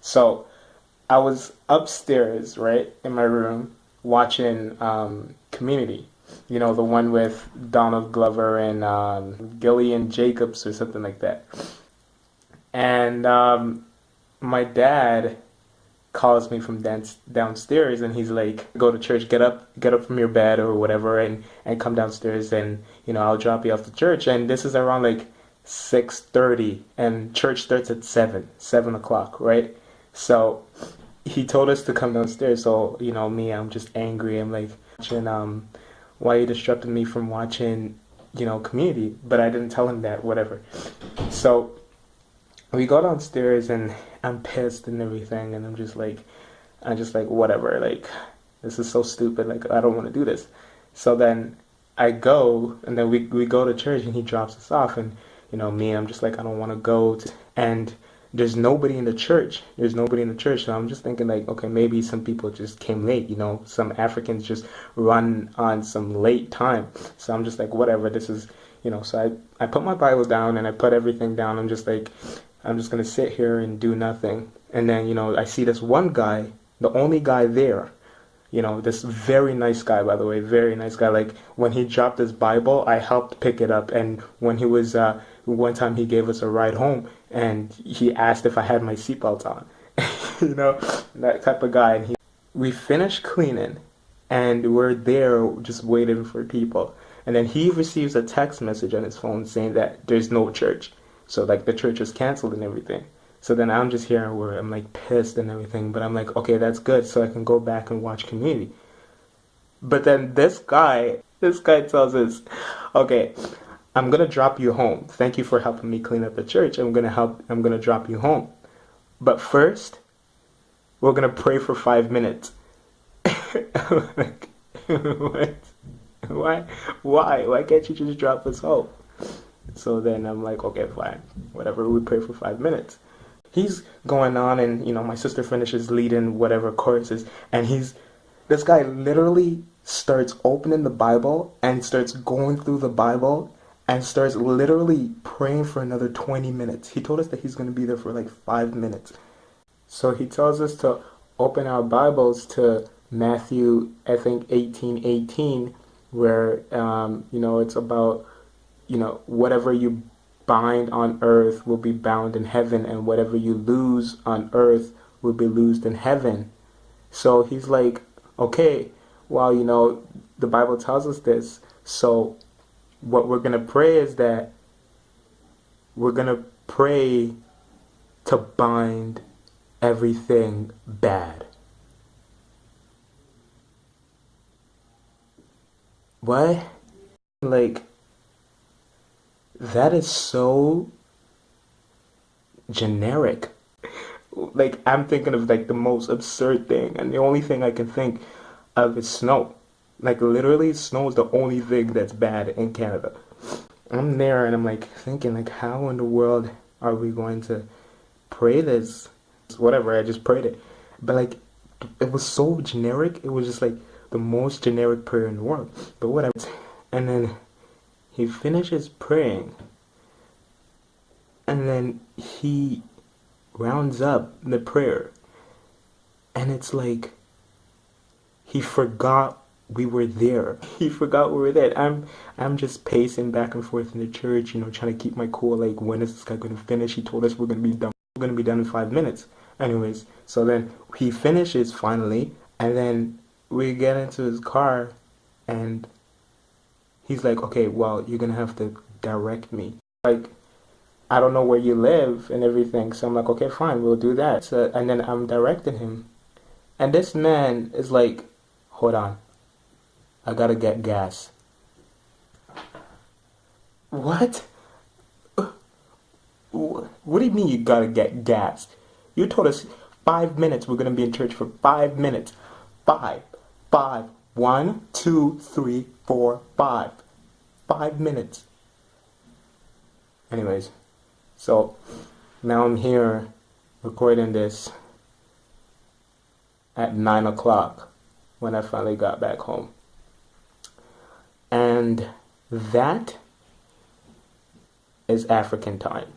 So I was upstairs, right, in my room, watching Community. You know, the one with Donald Glover and Gillian Jacobs or something like that. And my dad calls me from downstairs and he's like, go to church, get up from your bed or whatever and come downstairs and I'll drop you off to church. And this is around like 6:30 and church starts at 7 o'clock, right? So he told us to come downstairs. So me, I'm just angry. I'm like, watching, why you disrupted me from watching Community? But I didn't tell him that, whatever. So we go downstairs and I'm pissed and everything, and I'm just like, whatever, like, this is so stupid, like, I don't want to do this. So then I go, and then we go to church, and he drops us off, and, me, I'm just like, I don't want to go, and there's nobody in the church, so I'm just thinking, like, okay, maybe some people just came late, some Africans just run on some late time, so I'm just like, whatever, this is, so I put my Bible down, and I put everything down, I'm just like, I'm just gonna sit here and do nothing. And then, I see this one guy, the only guy there, this very nice guy, by the way, very nice guy. Like, when he dropped his Bible, I helped pick it up. And when he was, one time he gave us a ride home and he asked if I had my seatbelt on, that type of guy. And we finished cleaning and we're there just waiting for people. And then he receives a text message on his phone saying that there's no church. So, like, the church was canceled and everything. So then I'm just here where I'm, like, pissed and everything. But I'm like, okay, that's good. So I can go back and watch Community. But then this guy tells us, okay, I'm going to drop you home. Thank you for helping me clean up the church. I'm going to drop you home. But first, we're going to pray for 5 minutes. I'm like, what? Why can't you just drop us home? So then I'm like, okay, fine, whatever, we pray for 5 minutes. He's going on and, my sister finishes leading whatever choruses, and this guy literally starts opening the Bible and starts going through the Bible and starts literally praying for another 20 minutes. He told us that he's going to be there for like 5 minutes. So he tells us to open our Bibles to Matthew, I think, 18:18, where, it's about, whatever you bind on earth will be bound in heaven, and whatever you lose on earth will be loosed in heaven. So he's like, okay, well, the Bible tells us this. So what we're going to pray is that we're going to pray to bind everything bad. What? Like, that is so generic. Like, I'm thinking of like the most absurd thing, and the only thing I can think of is snow. Like, literally, snow is the only thing that's bad in Canada. I'm there and I'm like thinking, like, how in the world are we going to pray this? Whatever, I just prayed it. But like, it was so generic. It was just like the most generic prayer in the world. But whatever. And then he finishes praying, and then he rounds up the prayer, and it's like he forgot we were there. He forgot we were there. I'm just pacing back and forth in the church, trying to keep my cool. Like, when is this guy going to finish? He told us we're going to be done. We're going to be done in 5 minutes. Anyways, so then he finishes finally, and then we get into his car, and he's like, okay, well, you're going to have to direct me. Like, I don't know where you live and everything. So I'm like, okay, fine, we'll do that. So, and then I'm directing him. And this man is like, hold on, I got to get gas. What? What do you mean you got to get gas? You told us 5 minutes. We're going to be in church for 5 minutes. 5. 1, 2, 3, 4, 5. 5 minutes. Anyways, so now I'm here recording this at 9 o'clock when I finally got back home. And that is African time.